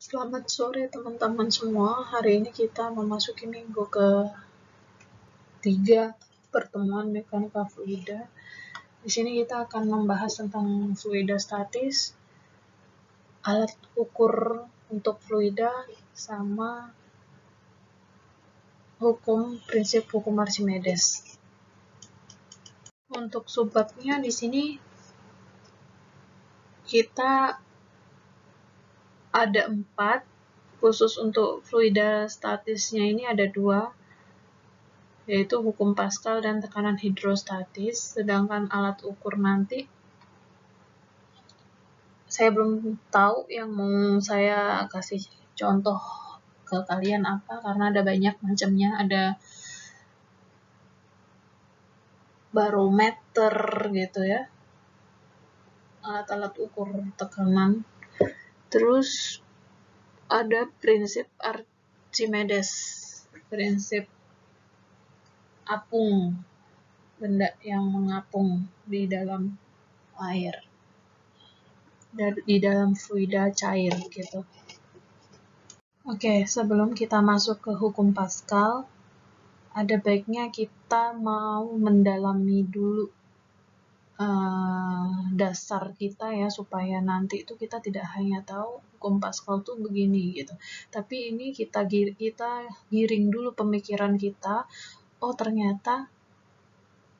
Selamat sore teman-teman semua. Hari ini kita memasuki minggu ke-3 pertemuan mekanika fluida. Di sini kita akan membahas tentang fluida statis, alat ukur untuk fluida, sama prinsip hukum Archimedes. Untuk subbabnya di sini kita ada 4. Khusus untuk fluida statisnya ini ada 2, yaitu hukum Pascal dan tekanan hidrostatis. Sedangkan alat ukur nanti saya belum tahu yang mau saya kasih contoh ke kalian apa, karena ada banyak macamnya. Ada barometer gitu ya, alat-alat ukur tekanan. Terus ada prinsip Archimedes, prinsip apung, benda yang mengapung di dalam air, di dalam fluida cair gitu. Oke, sebelum kita masuk ke hukum Pascal, ada baiknya kita mau mendalami dulu dasar kita ya, supaya nanti itu kita tidak hanya tahu hukum Pascal tuh begini gitu, tapi ini kita giring dulu pemikiran kita. Oh, ternyata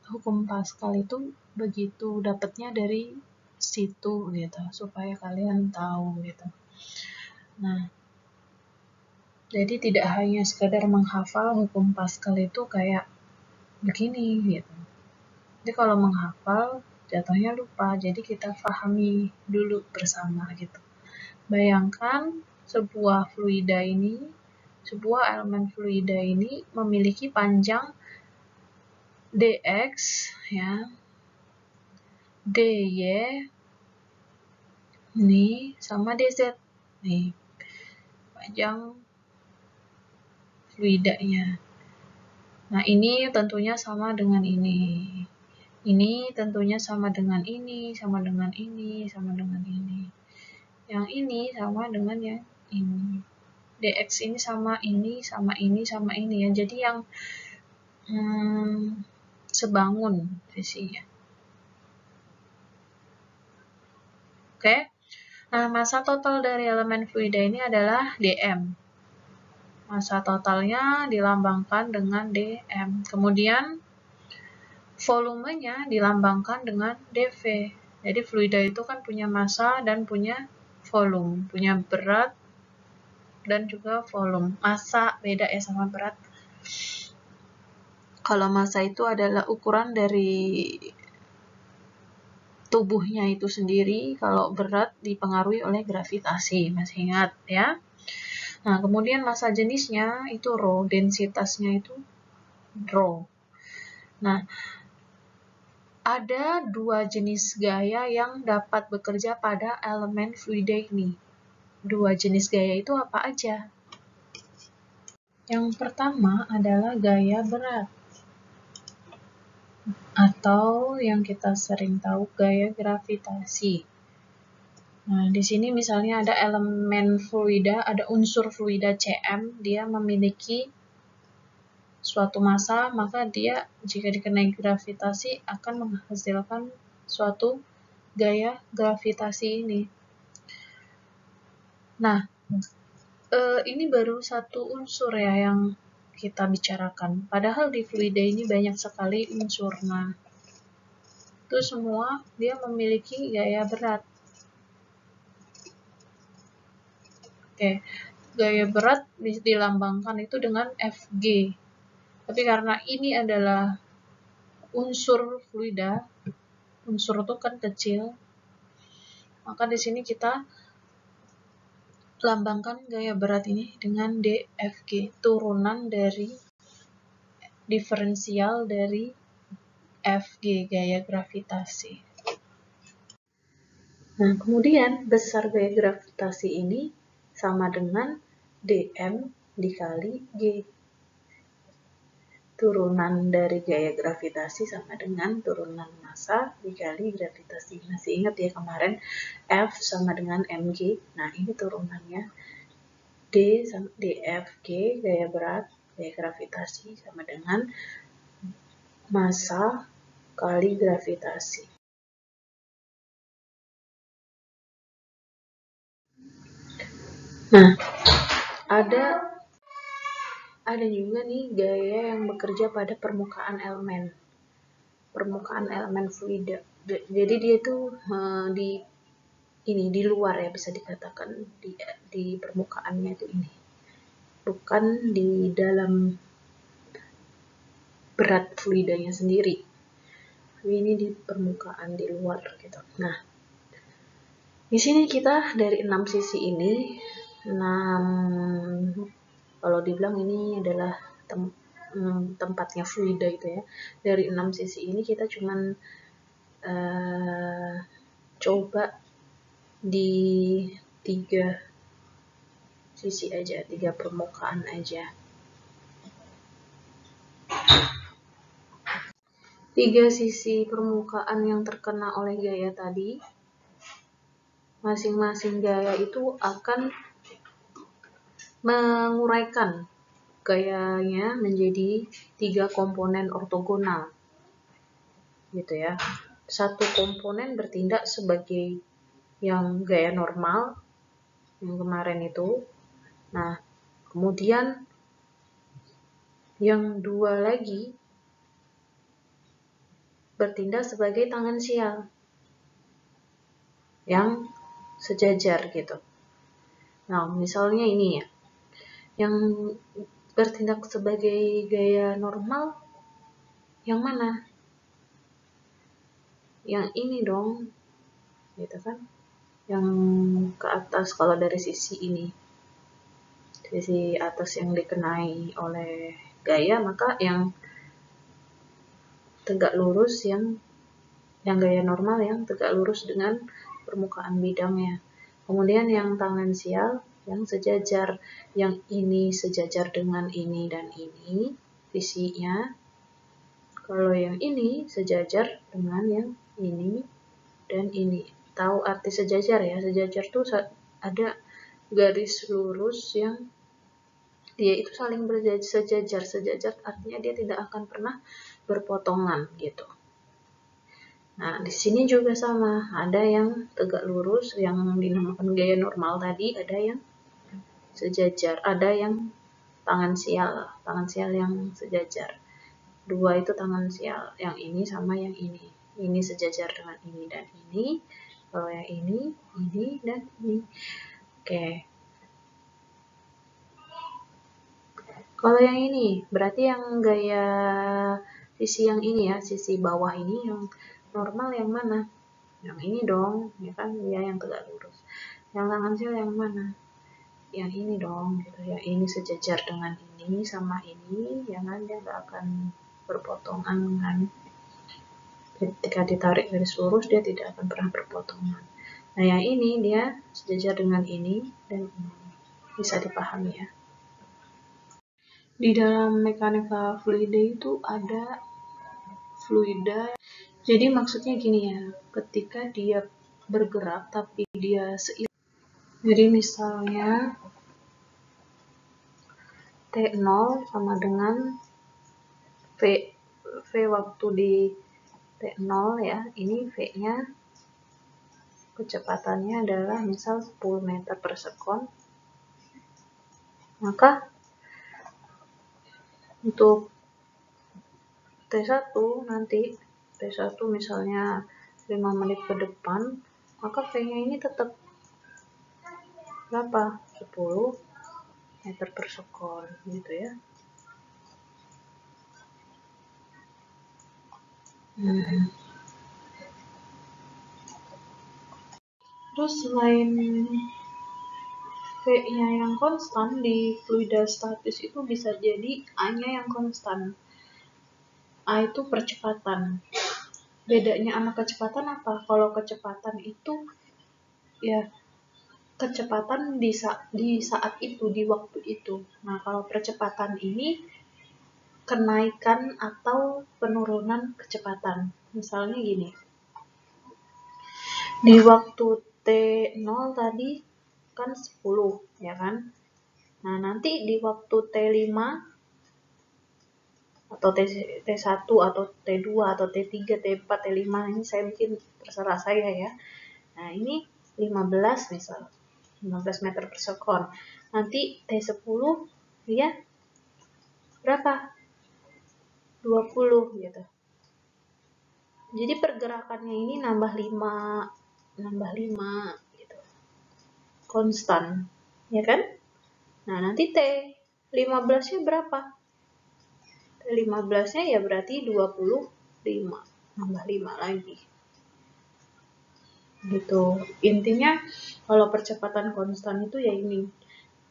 hukum Pascal itu begitu, dapatnya dari situ gitu, supaya kalian tahu gitu. Nah, jadi tidak hanya sekadar menghafal hukum Pascal itu kayak begini gitu. Jadi kalau menghafal jatuhnya lupa, jadi kita pahami dulu bersama gitu. Bayangkan sebuah elemen fluida ini memiliki panjang dx ya, dy ini sama dz nih, panjang fluidanya. Nah, ini tentunya sama dengan ini. Ini tentunya sama dengan ini, sama dengan ini, sama dengan ini. Yang ini sama dengan yang ini. dx ini sama ini, sama ini, sama ini ya. Jadi yang sebangun isinya. Oke. Nah, massa total dari elemen fluida ini adalah dm. Massa totalnya dilambangkan dengan dm. Kemudian volumenya dilambangkan dengan dv. Jadi fluida itu kan punya massa dan punya volume, punya berat dan juga volume. Massa beda ya sama berat. Kalau massa itu adalah ukuran dari tubuhnya itu sendiri, kalau berat dipengaruhi oleh gravitasi, masih ingat ya. Nah, kemudian massa jenisnya itu rho, densitasnya itu rho. Nah, ada 2 jenis gaya yang dapat bekerja pada elemen fluida ini. 2 jenis gaya itu apa aja? Yang pertama adalah gaya berat, atau yang kita sering tahu gaya gravitasi. Nah, di sini misalnya ada elemen fluida, ada unsur fluida Cm, dia memiliki suatu massa, maka dia jika dikenai gravitasi akan menghasilkan suatu gaya gravitasi ini. Nah, ini baru satu unsur ya yang kita bicarakan. Padahal di fluida ini banyak sekali unsur. Nah, itu semua dia memiliki gaya berat. Oke, gaya berat dilambangkan itu dengan Fg. Tapi karena ini adalah unsur fluida, unsur itu kan kecil, maka di sini kita lambangkan gaya berat ini dengan dFg, turunan dari diferensial dari Fg, gaya gravitasi. Nah, kemudian besar gaya gravitasi ini sama dengan dm dikali g. Turunan dari gaya gravitasi sama dengan turunan massa dikali gravitasi. Masih ingat ya kemarin F sama dengan mg? Nah, ini turunannya dFg gaya berat, gaya gravitasi sama dengan massa kali gravitasi. Nah, ada juga nih gaya yang bekerja pada permukaan elemen fluida. Jadi dia itu di luar ya, bisa dikatakan di permukaannya itu ini, bukan di dalam berat fluidanya sendiri. Ini di permukaan, di luar gitu. Nah, di sini kita dari 6 sisi ini, kalau dibilang ini adalah tempatnya fluida itu ya. Dari 6 sisi ini kita cuman coba di 3 sisi aja, 3 permukaan aja. 3 sisi permukaan yang terkena oleh gaya tadi, masing-masing gaya itu akan menguraikan gayanya menjadi 3 komponen ortogonal, gitu ya. Satu komponen bertindak sebagai yang gaya normal, yang kemarin itu. Nah, kemudian yang 2 lagi bertindak sebagai tangensial, yang sejajar gitu. Nah, misalnya ini ya, yang bertindak sebagai gaya normal yang mana? Yang ini dong, gitu kan? Yang ke atas kalau dari sisi ini, sisi atas yang dikenai oleh gaya, maka yang tegak lurus yang gaya normal yang tegak lurus dengan permukaan bidangnya. Kemudian yang tangensial yang sejajar, yang ini sejajar dengan ini dan ini visinya. Kalau yang ini sejajar dengan yang ini dan ini. Tahu arti sejajar ya? Sejajar tuh ada garis lurus yang dia itu saling sejajar. Sejajar artinya dia tidak akan pernah berpotongan gitu. Nah, di sini juga sama, ada yang tegak lurus yang dinamakan gaya normal tadi, ada yang sejajar, ada yang tangensial yang sejajar. 2 itu tangensial, yang ini sama yang ini. Ini sejajar dengan ini dan ini. Kalau yang ini dan ini. Oke. Kalau yang ini, berarti yang gaya sisi yang ini ya, sisi bawah ini yang normal yang mana? Yang ini dong, ya kan? Ya, yang tegak lurus. Yang tangensial yang mana? Yang ini dong, gitu. Yang ini sejajar dengan ini sama ini, ya kan? Dia nggak akan berpotongan kan? Ketika ditarik garis lurus, dia tidak akan pernah berpotongan. Nah, yang ini dia sejajar dengan ini dan ini. Bisa dipahami ya. Di dalam mekanika fluida itu ada fluida. Jadi maksudnya gini ya, ketika dia bergerak tapi dia seiring. Jadi misalnya T0 sama dengan V waktu di T0 ya, ini V-nya kecepatannya adalah misal 10 meter per sekon. Maka untuk T1 nanti, T1 misalnya 5 menit ke depan, maka V-nya ini tetap berapa? 10 meter per sekon gitu ya. Terus selain V-nya yang konstan, di fluida statis itu bisa jadi A-nya yang konstan. A itu percepatan. Bedanya sama kecepatan apa? Kalau kecepatan itu ya kecepatan di saat itu, di waktu itu. Nah, kalau percepatan ini kenaikan atau penurunan kecepatan. Misalnya gini. Di waktu T0 tadi kan 10, ya kan? Nah, nanti di waktu T5 atau T1 atau T2 atau T3, T4, T5, ini saya bikin terserah saya ya. Nah, ini 15 misal, 15 meter per second. Nanti T10 ya berapa? 20 gitu. Jadi pergerakannya ini nambah 5 gitu. Konstan, ya kan? Nah, nanti T15-nya berapa? T15-nya ya berarti 25, nambah 5 lagi. Gitu. Intinya kalau percepatan konstan itu ya ini,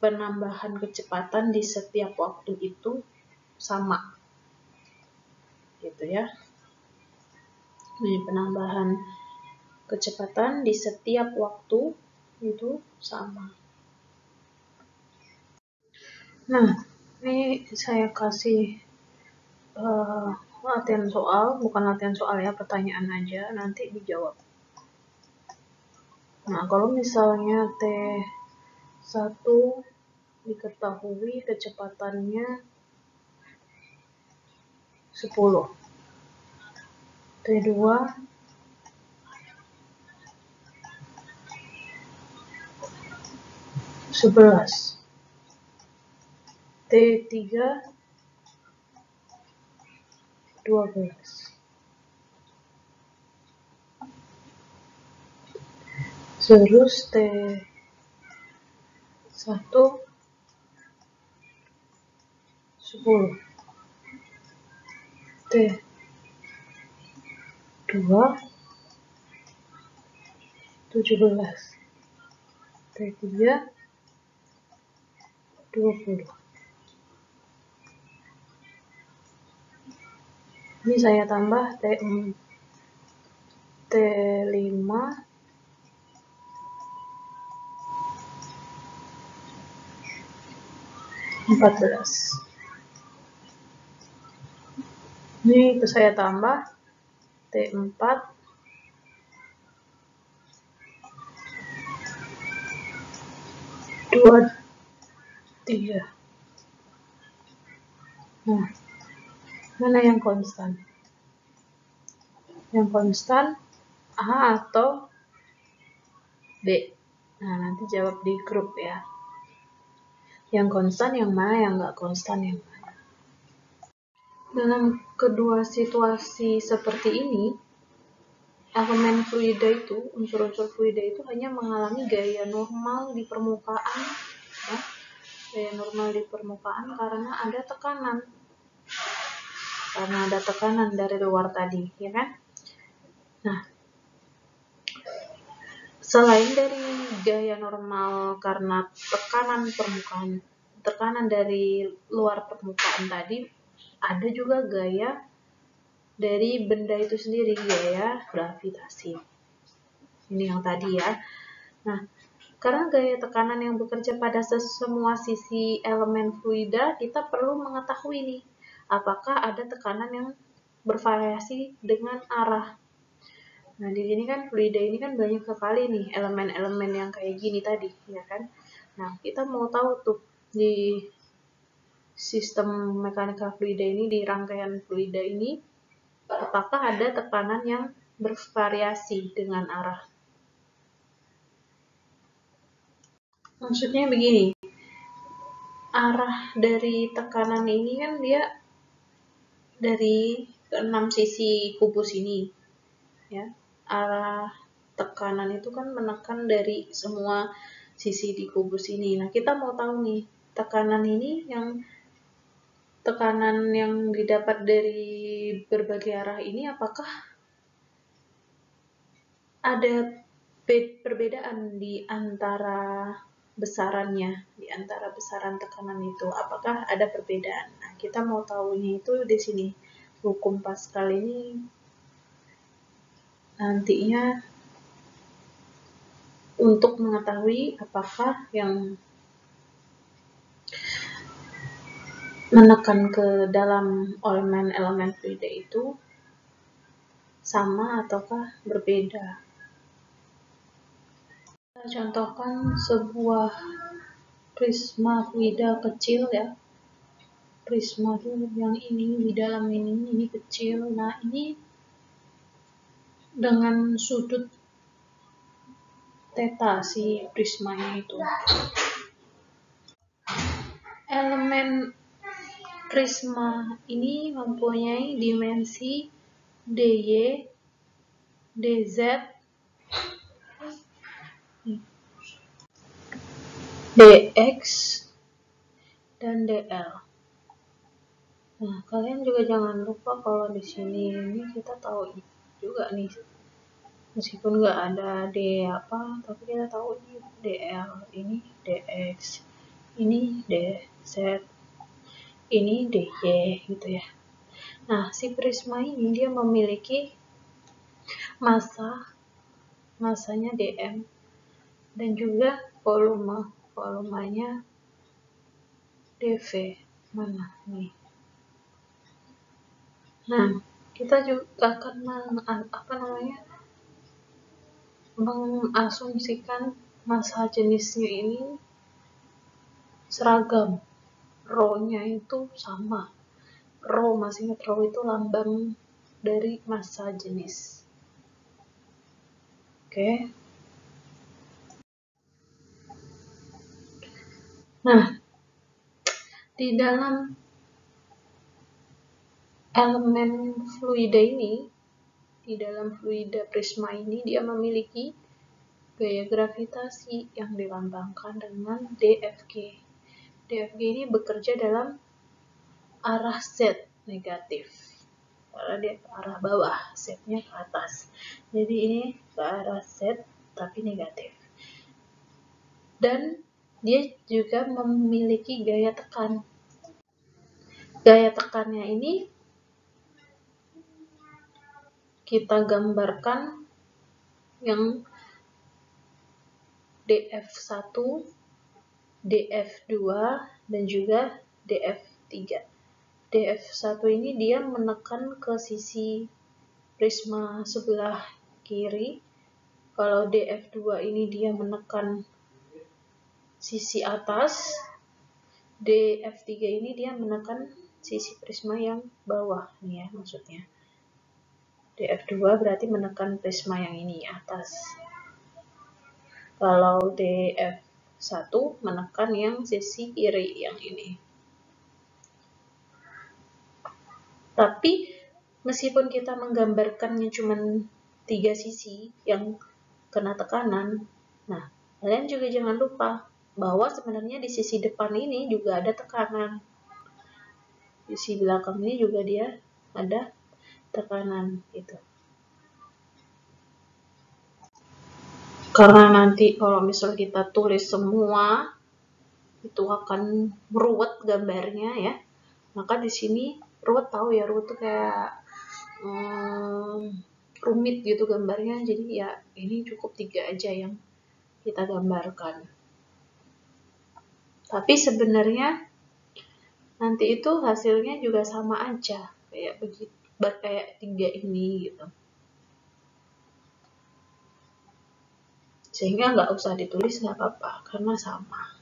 penambahan kecepatan di setiap waktu itu sama. Gitu ya. Ini penambahan kecepatan di setiap waktu itu sama. Nah, ini saya kasih latihan soal, bukan latihan soal ya, pertanyaan aja, nanti dijawab. Nah, kalau misalnya T1 diketahui kecepatannya 10, T2 11, T3 12. Terus T1 10, T2 17, T3 20. Ini saya tambah T5 14. Ini saya tambah T4 23. Nah, mana yang konstan? Yang konstan A atau B? Nah, nanti jawab di grup ya. Yang konstan yang mana, yang nggak konstan yang mana. Dalam kedua situasi seperti ini, elemen fluida itu, unsur-unsur fluida itu hanya mengalami gaya normal di permukaan, ya, gaya normal di permukaan karena ada tekanan. Karena ada tekanan dari luar tadi, ya kan? Nah, selain dari gaya normal karena tekanan dari luar permukaan tadi, ada juga gaya dari benda itu sendiri, gaya gravitasi. Ini yang tadi ya. Nah, karena gaya tekanan yang bekerja pada semua sisi elemen fluida, kita perlu mengetahui nih, apakah ada tekanan yang bervariasi dengan arah. Nah, di sini kan fluida ini kan banyak sekali nih elemen-elemen yang kayak gini tadi, ya kan? Nah, kita mau tahu tuh di sistem mekanika fluida ini, di rangkaian fluida ini, apakah ada tekanan yang bervariasi dengan arah. Maksudnya begini, arah dari tekanan ini kan dia dari keenam sisi kubus ini, ya. Arah tekanan itu kan menekan dari semua sisi di kubus ini. Nah, kita mau tahu nih, tekanan yang didapat dari berbagai arah ini, apakah ada perbedaan di antara besarannya, di antara besaran tekanan itu, apakah ada perbedaan? Nah, kita mau tahunya itu di sini. Hukum Pascal ini nantinya untuk mengetahui apakah yang menekan ke dalam elemen fluida itu sama ataukah berbeda. Kita contohkan sebuah prisma fluida kecil ya. Prisma tuh yang ini di dalam ini kecil. Nah, ini dengan sudut theta si prismanya itu. Elemen prisma ini mempunyai dimensi dy, dz, dx, dan dl. Nah, kalian juga jangan lupa kalau di sini ini kita tahu juga nih, meskipun nggak ada d apa, tapi kita tahu ini dl, ini dx, ini dz, ini dy gitu ya. Nah, si prisma ini dia memiliki masanya dm, dan juga volumenya dv. Mana nih? Nah, kita juga akan mengasumsikan massa jenisnya ini seragam. Rho-nya itu sama. Rho, masih ingat rho itu lambang dari massa jenis. Oke. Nah, di dalam elemen fluida ini, di dalam fluida prisma ini, dia memiliki gaya gravitasi yang dilambangkan dengan dFg. dFg ini bekerja dalam arah Z negatif, karena dia ke arah bawah, Z-nya ke atas. Jadi ini ke arah Z tapi negatif. Dan dia juga memiliki gaya tekan. Gaya tekannya ini kita gambarkan yang df1, df2, dan juga df3. df1 ini dia menekan ke sisi prisma sebelah kiri. Kalau df2 ini dia menekan sisi atas, df3 ini dia menekan sisi prisma yang bawah nih ya, maksudnya. df2 berarti menekan prisma yang ini atas. Kalau df1 menekan yang sisi kiri yang ini. Tapi meskipun kita menggambarkannya cuma 3 sisi yang kena tekanan, nah kalian juga jangan lupa bahwa sebenarnya di sisi depan ini juga ada tekanan. Di sisi belakang ini juga dia ada tekanan gitu. Karena nanti kalau misal kita tulis semua itu akan meruwet gambarnya ya. Maka di sini ruwet, tahu ya, ruwet tuh kayak rumit gitu gambarnya. Jadi ya ini cukup 3 aja yang kita gambarkan. Tapi sebenarnya nanti itu hasilnya juga sama aja kayak begitu, kayak 3 ini gitu. Sehingga nggak usah ditulis, nggak apa-apa karena sama.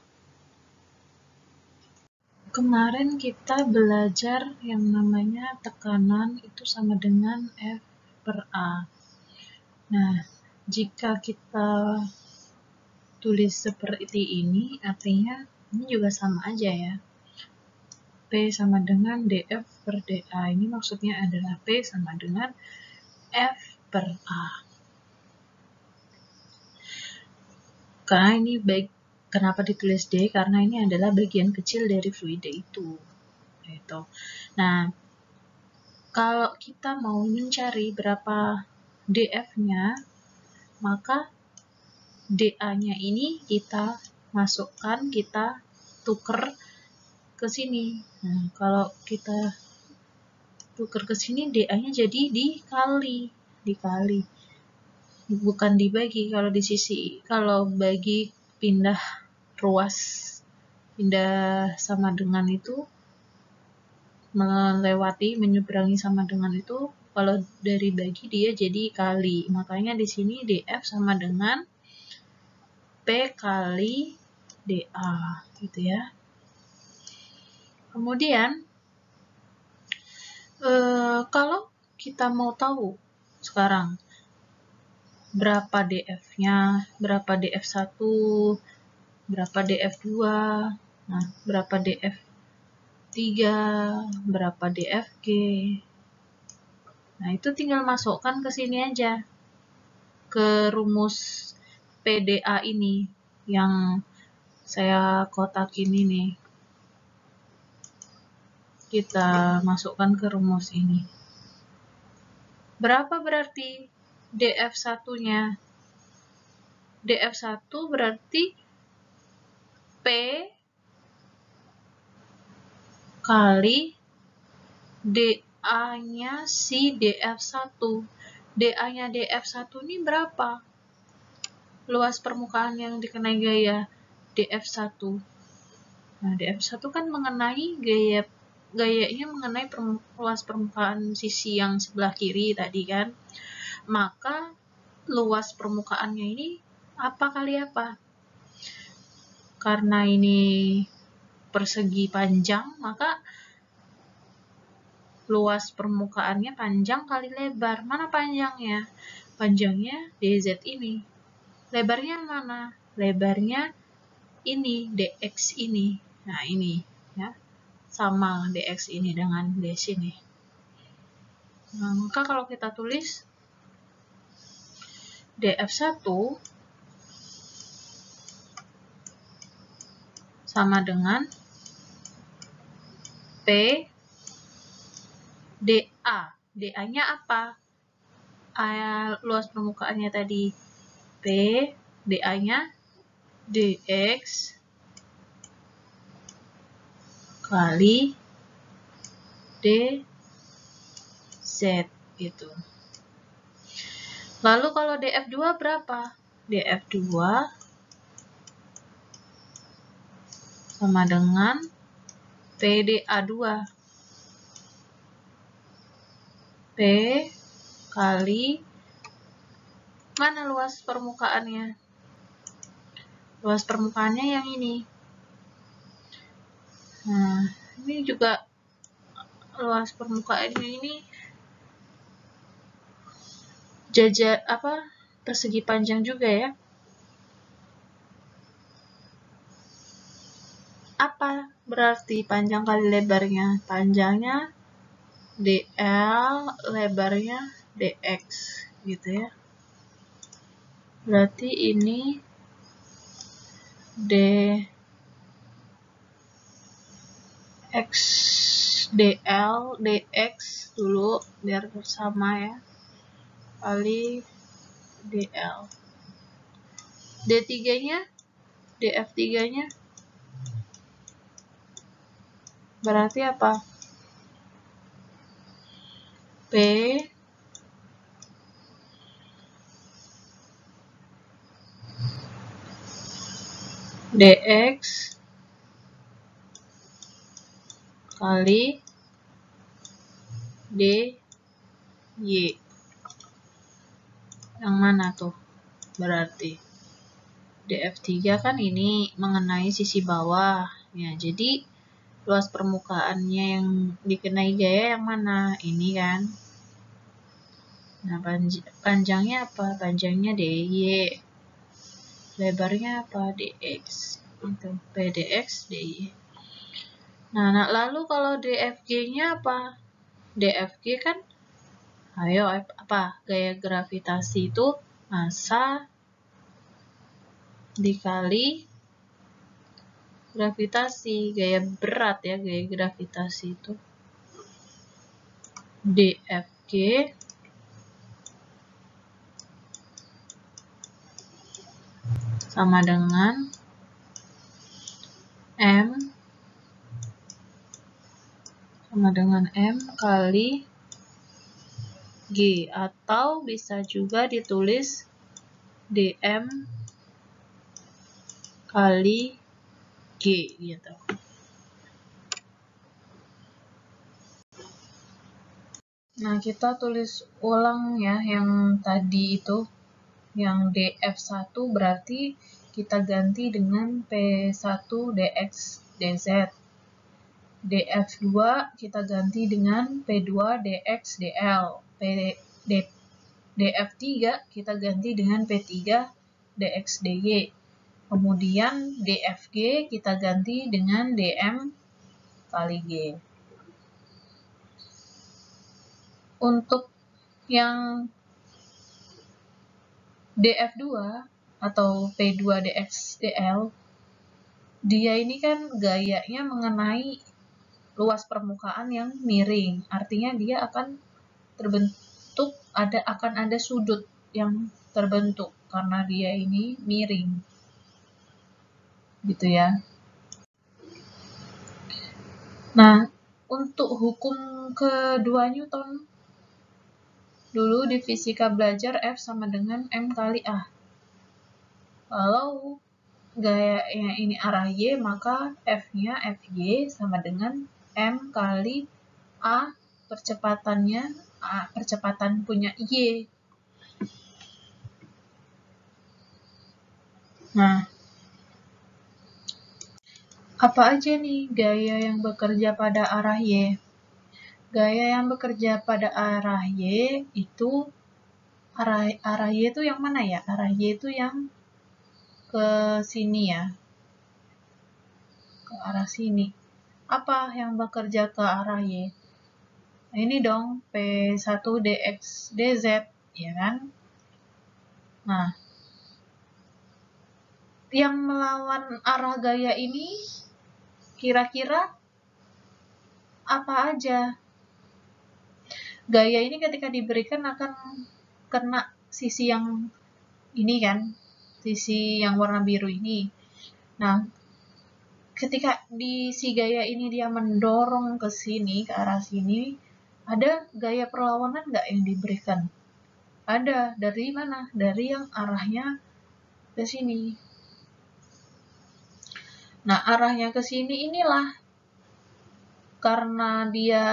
Kemarin kita belajar yang namanya tekanan itu sama dengan F per A. Nah, jika kita tulis seperti ini, artinya ini juga sama aja ya. P sama dengan dF per dA. Ini maksudnya adalah P sama dengan F per A. Karena ini baik, kenapa ditulis D? Karena ini adalah bagian kecil dari fluida itu. Gitu. Nah, kalau kita mau mencari berapa dF-nya, maka dA-nya ini kita masukkan, kita tuker ke sini. Nah, kalau kita tuker ke sini, dA-nya jadi dikali. Bukan dibagi. Kalau di sisi, kalau bagi pindah ruas, pindah sama dengan itu, menyeberangi sama dengan itu, kalau dari bagi dia jadi kali. Makanya di sini dF sama dengan P kali DA gitu ya. Kemudian kalau kita mau tahu sekarang berapa DF-nya, berapa DF1, berapa DF2, nah, berapa DF3, berapa DFG. Nah, itu tinggal masukkan ke sini aja, ke rumus PDA ini yang saya kotakin ini. Kita masukkan ke rumus ini. Berapa berarti DF1-nya? DF1 berarti P kali DA-nya si DF1. DA-nya DF1 ini berapa? Luas permukaan yang dikenai gaya DF1. Nah, DF1 kan mengenai gayanya mengenai luas permukaan sisi yang sebelah kiri tadi kan. Maka luas permukaannya ini apa kali apa? Karena ini persegi panjang, maka luas permukaannya panjang kali lebar. Mana panjangnya? Panjangnya DZ ini. Lebarnya mana? Lebarnya ini, DX ini. Nah, ini ya. Sama DX ini dengan D sini. Nah, maka kalau kita tulis DF1 sama dengan P DA. DA-nya apa? Luas permukaannya tadi P, DA-nya DX kali DZ gitu. Lalu kalau DF2 berapa? DF2 sama dengan PDA2. P kali, mana luas permukaannya? Luas permukaannya yang ini. Nah, ini juga luas permukaannya ini persegi panjang juga ya. Apa berarti panjang kali lebarnya? Panjangnya DL, lebarnya DX gitu ya. Berarti ini DX, DL, DX dulu biar bersama ya, kali DL. D3-nya, DF3-nya berarti apa? P DX kali DY. Yang mana tuh? Berarti DF3 kan ini mengenai sisi bawah. Ya, jadi luas permukaannya yang dikenai gaya yang mana? Ini kan. Nah, panjangnya apa? Panjangnya DY. Lebarnya apa? DX. Itu PDX DY. Nah, lalu kalau DFG-nya apa? DFG kan, ayo apa? Gaya gravitasi itu massa dikali gravitasi, gaya berat ya, gaya gravitasi itu. DFG sama dengan M kali G, atau bisa juga ditulis DM kali G gitu. Nah, kita tulis ulang ya yang tadi itu, yang DF1 berarti kita ganti dengan P1 dx dz. df2 kita ganti dengan P2 dx dl. df3 kita ganti dengan P3 dx dy. Kemudian dfg kita ganti dengan dm kali g. Untuk yang df2 atau P2 dx dl, dia ini kan gayanya mengenai luas permukaan yang miring. Artinya dia akan terbentuk, akan ada sudut yang terbentuk karena dia ini miring. Gitu ya. Nah, untuk hukum kedua Newton, dulu di fisika belajar F sama dengan M kali A. Kalau gayanya ini arah Y, maka F-nya Fy sama dengan M kali A percepatannya, percepatan punya Y. Nah, apa aja nih gaya yang bekerja pada arah Y? Gaya yang bekerja pada arah Y itu, arah Y itu yang mana ya? Arah Y itu yang ke sini ya. Ke arah sini. Apa yang bekerja ke arah Y? Nah, ini dong, P1 dx dz, ya kan? Nah, yang melawan arah gaya ini kira-kira apa aja? Gaya ini ketika diberikan akan kena sisi yang ini kan, sisi yang warna biru ini. Nah, ketika di si gaya ini dia mendorong ke sini, ke arah sini, ada gaya perlawanan nggak yang diberikan? Ada. Dari mana? Dari yang arahnya ke sini. Nah, arahnya ke sini inilah, karena dia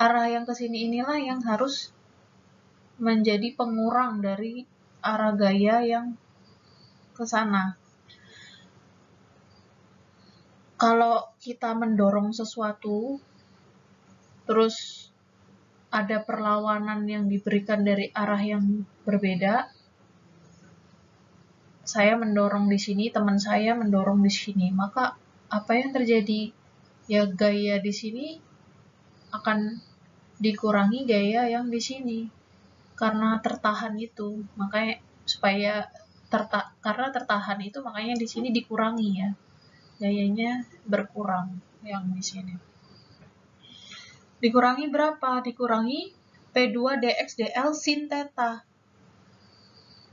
arah yang ke sini inilah yang harus menjadi pengurang dari arah gaya yang ke sana. Kalau kita mendorong sesuatu, terus ada perlawanan yang diberikan dari arah yang berbeda, saya mendorong di sini, teman saya mendorong di sini, maka apa yang terjadi? Ya, gaya di sini akan dikurangi gaya yang di sini karena tertahan itu. Makanya supaya karena tertahan itu, makanya di sini dikurangi ya. Gayanya berkurang yang di sini. Dikurangi berapa? Dikurangi P2 dx dl sin theta.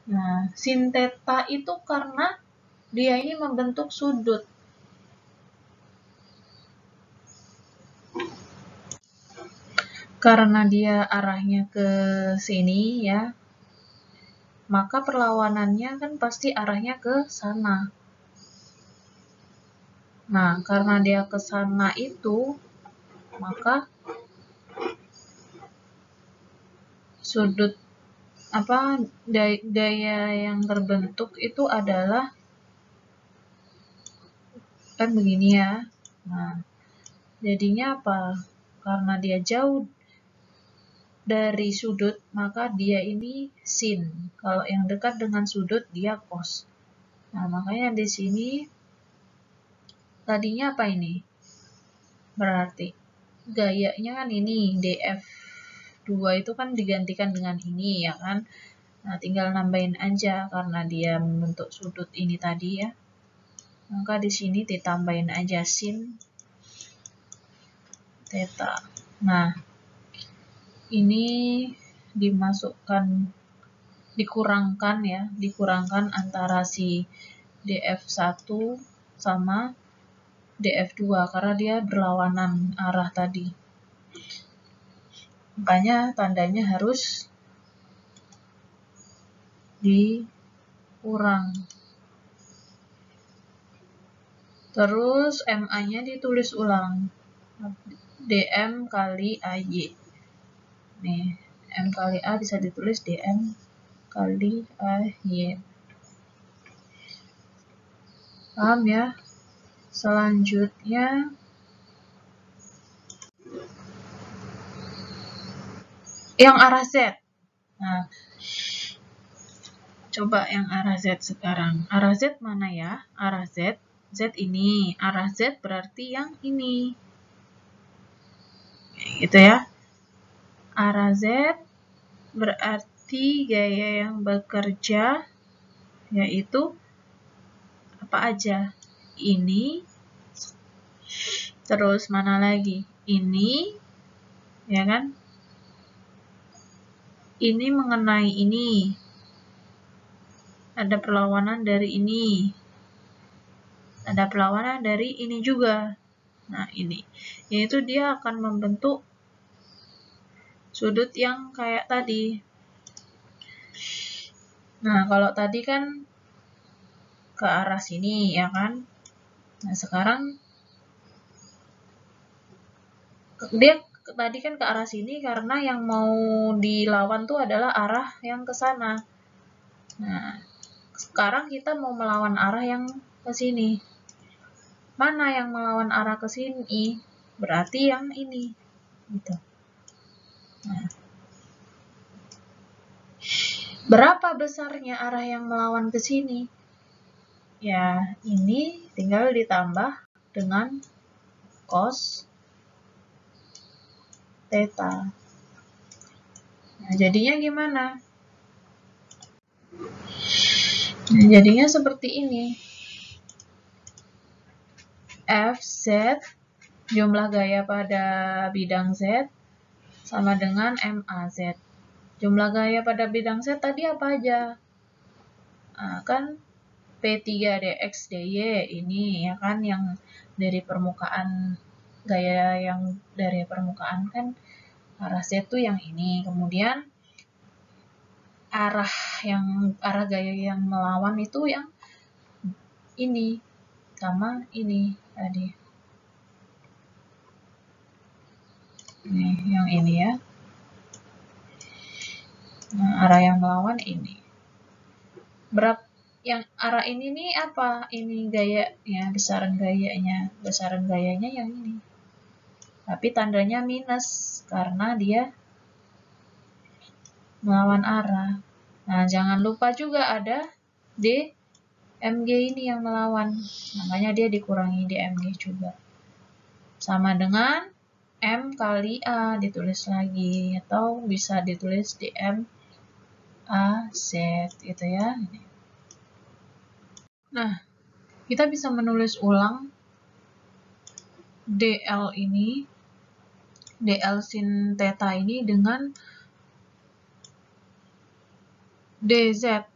Nah, sin theta itu karena dia ini membentuk sudut. Karena dia arahnya ke sini ya, maka perlawanannya kan pasti arahnya ke sana. Nah, karena dia ke sana itu, maka sudut gaya yang terbentuk itu adalah kan begini ya. Nah, jadinya apa? Karena dia jauh dari sudut, maka dia ini sin. Kalau yang dekat dengan sudut, dia cos. Nah, makanya di sini tadinya apa ini? Berarti gayanya kan ini, df2 itu kan digantikan dengan ini ya kan. Nah, tinggal nambahin aja karena dia membentuk sudut ini tadi ya. Maka di sini ditambahin aja sin theta. Nah, ini dikurangkan antara si df1 sama df2 karena dia berlawanan arah tadi. Makanya tandanya harus dikurang. Terus MA-nya ditulis ulang. dm kali AY. Nih, M kali A bisa ditulis dm kali AY. Paham ya? Selanjutnya yang arah Z. Nah, coba yang arah Z sekarang. Arah Z mana ya? Arah Z. Z ini. Arah Z berarti yang ini. Gitu ya. Arah Z berarti gaya yang bekerja yaitu apa aja? Ini. Terus mana lagi? Ini. Ya kan? Ini mengenai ini. Ada perlawanan dari ini. Ada perlawanan dari ini juga. Nah, ini. Yaitu dia akan membentuk sudut yang kayak tadi. Nah, kalau tadi kan ke arah sini, ya kan? Nah, sekarang dia tadi kan ke arah sini karena yang mau dilawan tuh adalah arah yang ke sana. Nah, sekarang kita mau melawan arah yang ke sini. Mana yang melawan arah ke sini? Berarti yang ini. Gitu. Nah, berapa besarnya arah yang melawan ke sini? Ya, ini tinggal ditambah dengan cos theta. Nah, jadinya gimana? Nah, jadinya seperti ini. Fz, jumlah gaya pada bidang Z, sama dengan MAZ. Jumlah gaya pada bidang Z tadi apa aja? Nah, kan P3dx dy ini ya kan yang dari permukaan, gaya yang dari permukaan kan arah Z itu yang ini. Kemudian arah gaya yang melawan itu yang ini sama ini tadi. Nih, yang ini ya. Nah, arah yang melawan ini. Berapa yang arah ini nih apa? Ini gayanya, besaran gayanya. Besaran gayanya yang ini. Tapi tandanya minus karena dia melawan arah. Nah, jangan lupa juga ada DMG ini yang melawan. Makanya dia dikurangi DMG juga. Sama dengan M kali A ditulis lagi. Atau bisa ditulis DM AZ gitu ya. Nah, kita bisa menulis ulang DL ini, DL sin theta ini dengan DZ.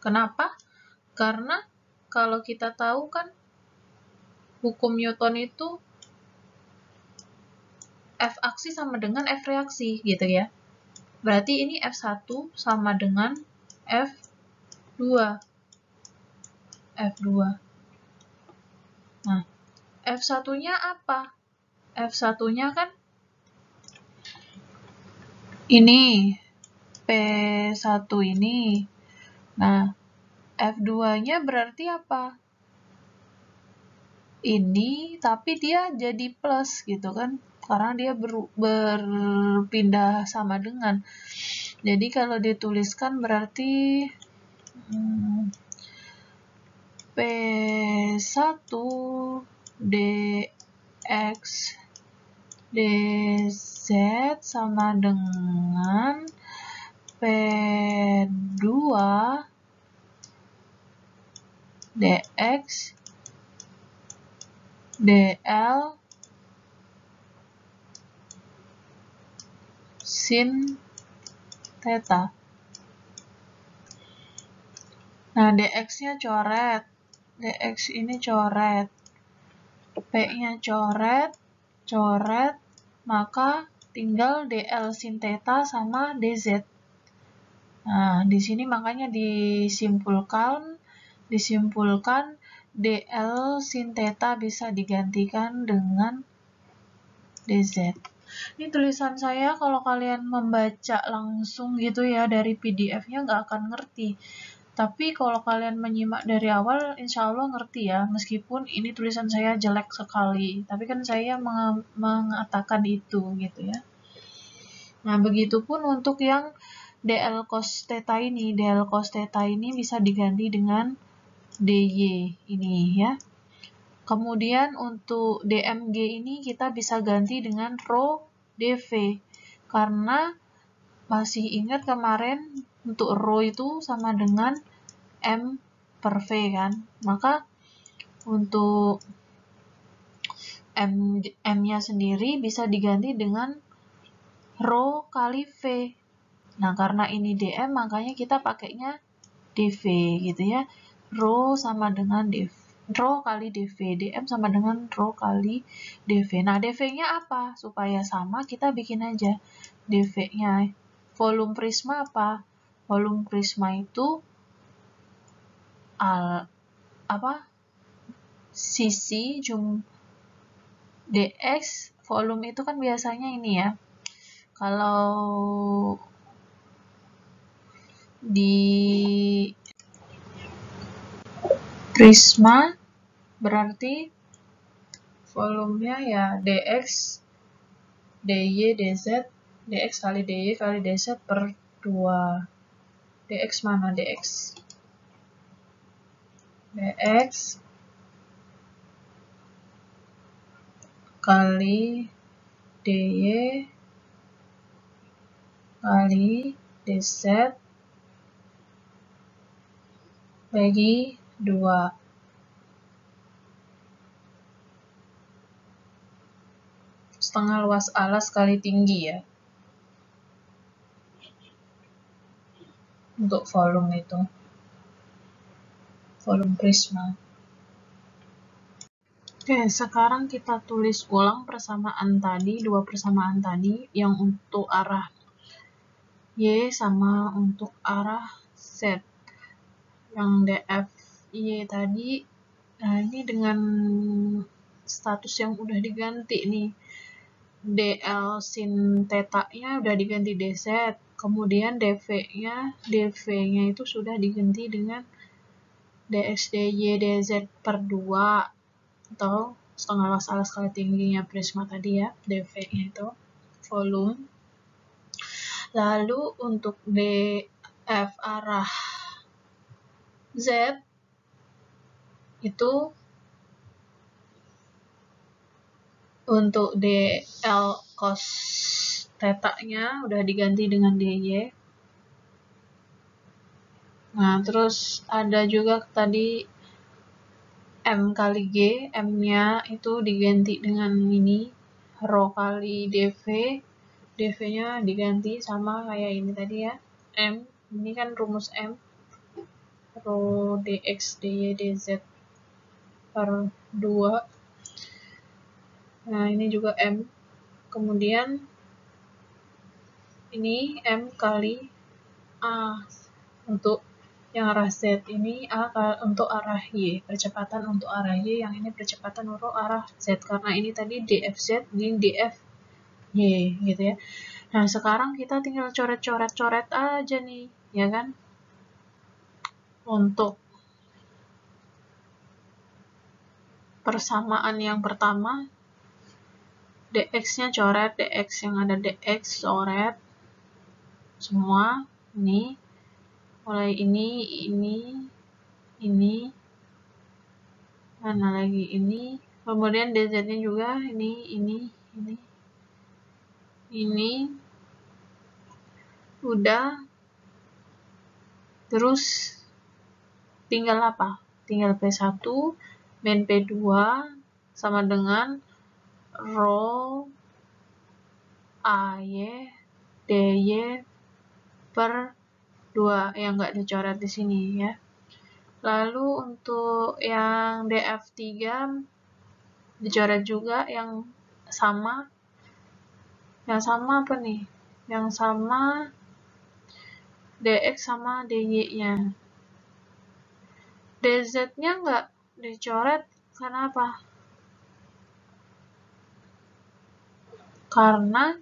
Kenapa? Karena kalau kita tahu kan hukum Newton itu F aksi sama dengan F reaksi gitu ya. Berarti ini F1 sama dengan F2. F2. Nah, F1-nya apa? F1-nya kan ini, P1 ini. Nah, F2-nya berarti apa? Ini, tapi dia jadi plus gitu kan. Karena dia berpindah sama dengan. Jadi kalau dituliskan berarti P1 dx dz sama dengan P2 dx dl sin theta. Nah, dx-nya coret. Dx ini coret. P-nya coret. Coret. Maka tinggal dl sin theta sama dz. Nah, di sini makanya disimpulkan dl sin theta bisa digantikan dengan dz. Ini tulisan saya kalau kalian membaca langsung gitu ya dari PDF-nya nggak akan ngerti. Tapi kalau kalian menyimak dari awal, insya Allah ngerti ya, meskipun ini tulisan saya jelek sekali, tapi kan saya mengatakan itu gitu ya. Nah, begitupun untuk yang DL cos theta ini. DL cos theta ini bisa diganti dengan DY ini ya. Kemudian untuk DMG ini kita bisa ganti dengan Rho DV. Karena masih ingat kemarin untuk Rho itu sama dengan M per V kan. Maka untuk M-nya sendiri bisa diganti dengan Rho kali V. Nah, karena ini DM, makanya kita pakainya DV gitu ya. Rho sama dengan DV. Rho kali DV. DM sama dengan Rho kali DV. Nah, DV-nya apa? Supaya sama, kita bikin aja DV-nya. Volume prisma apa? Volume prisma itu sisi dx, volume itu kan biasanya ini ya. Kalau di prisma berarti volumenya ya dx, dy, dz, dx kali dy kali dz per 2. dx mana dx? dx kali dy kali dz bagi 2. Setengah luas alas kali tinggi ya. Untuk volume itu. Volume prisma. Oke, sekarang kita tulis ulang persamaan tadi, 2 persamaan tadi, yang untuk arah Y sama untuk arah Z. Yang DF Y tadi, nah ini dengan status yang udah diganti nih. DL sin theta-nya udah diganti DZ, kemudian DV-nya itu sudah diganti dengan DX, DY, DZ per 2, atau setengah luas alas kali tingginya prisma tadi ya, DV-nya itu volume. Lalu untuk DF arah Z itu untuk DL cos theta-nya udah diganti dengan DY. Nah, terus ada juga tadi M kali G, M-nya itu diganti dengan ini, Rho kali DV, DV-nya diganti sama kayak ini tadi ya, M, ini kan rumus M, Rho dx, dy, dz per 2. Nah, ini juga M. Kemudian ini M kali A untuk yang arah Z, ini A untuk arah Y, percepatan untuk arah Y, yang ini percepatan untuk arah Z, karena ini tadi DFZ, ini DFY gitu ya. Nah, sekarang kita tinggal coret-coret aja nih, ya kan? Untuk persamaan yang pertama, DX-nya coret, DX yang ada DX coret semua, ini mulai ini mana lagi ini, kemudian DZ-nya juga ini udah. Terus tinggal apa? Tinggal P1 min P2 sama dengan Rho AY DY per 2 yang nggak dicoret di sini ya. Lalu untuk yang DF3 dicoret juga yang sama. Yang sama apa nih? Yang sama DX sama DY-nya. DZ-nya nggak dicoret karena apa? Karena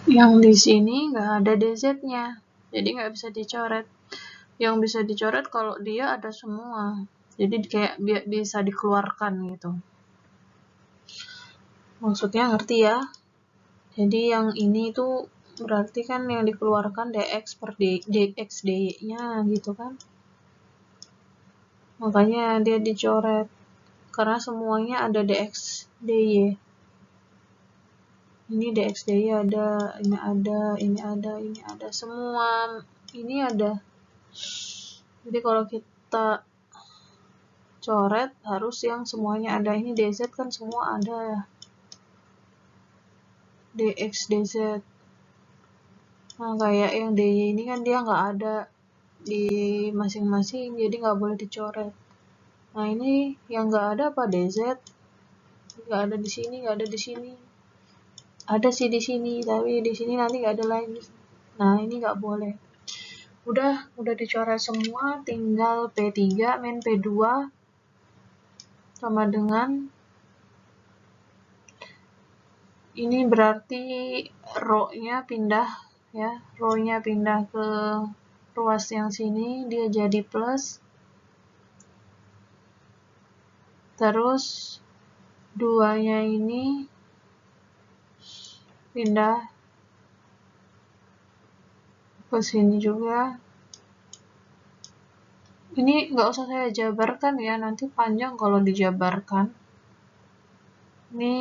yang di sini nggak ada DZ-nya, jadi nggak bisa dicoret. Yang bisa dicoret kalau dia ada semua. Jadi kayak bisa dikeluarkan gitu. Maksudnya ngerti ya? Jadi yang ini itu berarti kan yang dikeluarkan dx per dx dy-nya gitu kan. Makanya dia dicoret. Karena semuanya ada dx dy. Ini dx dy ada, ini ada, ini ada, ini ada. Semua ini ada. Jadi kalau kita coret harus yang semuanya ada. Ini dz kan semua ada ya. Dx dz. Nah kayak yang dy ini kan dia nggak ada di masing-masing, jadi nggak boleh dicoret. Nah ini yang nggak ada apa, dz? Nggak ada di sini, nggak ada di sini. Ada sih di sini, tapi di sini nanti nggak ada lagi. Nah ini nggak boleh. Udah dicoret semua, tinggal P3 min P2 sama dengan ini berarti row-nya pindah ya, row-nya pindah ke ruas yang sini, dia jadi plus. Terus 2-nya ini pindah ke sini juga. Ini nggak usah saya jabarkan ya, nanti panjang kalau dijabarkan. Ini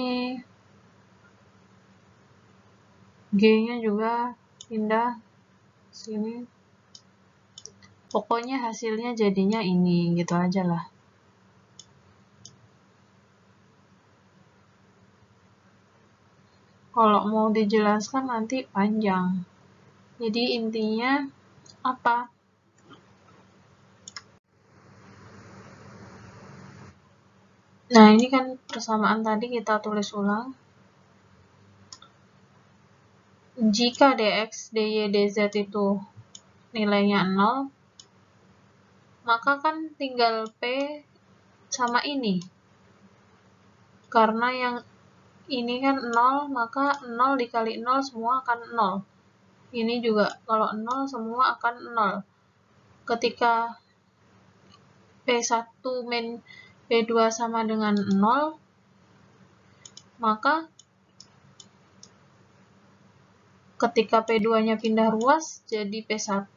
G-nya juga pindah sini. Pokoknya hasilnya jadinya ini, gitu aja lah. Kalau mau dijelaskan nanti panjang. Jadi intinya apa? Nah, ini kan persamaan tadi kita tulis ulang. Jika dx, dy, dz itu nilainya 0, maka kan tinggal P sama ini. Karena yang ini kan 0, maka 0 dikali 0 semua akan 0. Ini juga kalau 0 semua akan 0. Ketika P1 min P2 sama dengan 0, maka ketika P2-nya pindah ruas, jadi P1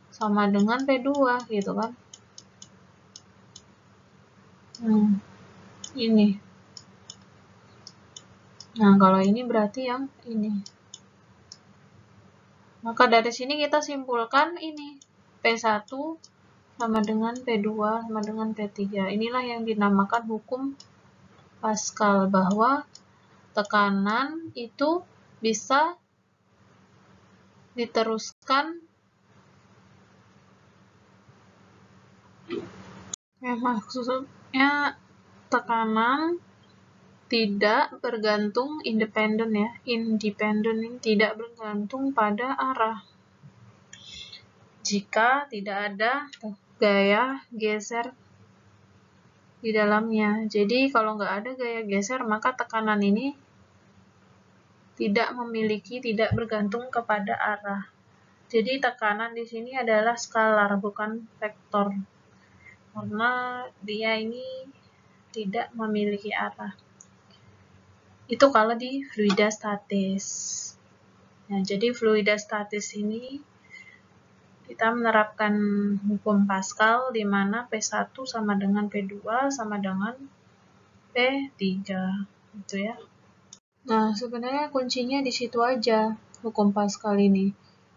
sama dengan P2, gitu kan. Ini. Nah, kalau ini berarti yang ini. Maka dari sini kita simpulkan ini. P1 sama dengan P2 sama dengan P3. Inilah yang dinamakan hukum Pascal, bahwa tekanan itu bisa diteruskan maksudnya tekanan tidak bergantung independen ya, independen ini tidak bergantung pada arah jika tidak ada gaya geser di dalamnya. Jadi kalau nggak ada gaya geser, maka tekanan ini tidak bergantung kepada arah. Jadi tekanan di sini adalah skalar, bukan vektor. Karena dia ini tidak memiliki arah. Itu kalau di fluida statis. Nah, jadi fluida statis ini kita menerapkan hukum Pascal di mana P1 sama dengan P2 sama dengan P3. Gitu ya. Nah, sebenarnya kuncinya di situ aja hukum Pascal ini.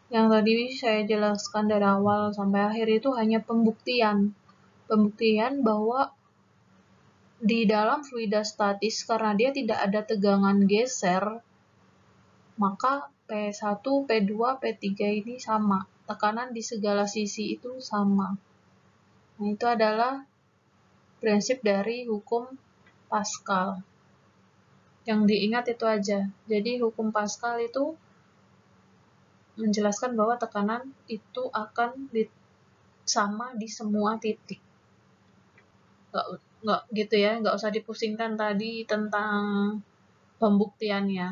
Yang tadi saya jelaskan dari awal sampai akhir itu hanya pembuktian. Pembuktian bahwa di dalam fluida statis, karena dia tidak ada tegangan geser, maka P1, P2, P3 ini sama. Tekanan di segala sisi itu sama. Nah, itu adalah prinsip dari hukum Pascal. Yang diingat itu aja. Jadi hukum Pascal itu menjelaskan bahwa tekanan itu akan sama di semua titik. Nggak gitu ya, nggak usah dipusingkan tadi tentang pembuktiannya.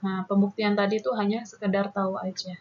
Nah, pembuktian tadi itu hanya sekedar tahu aja.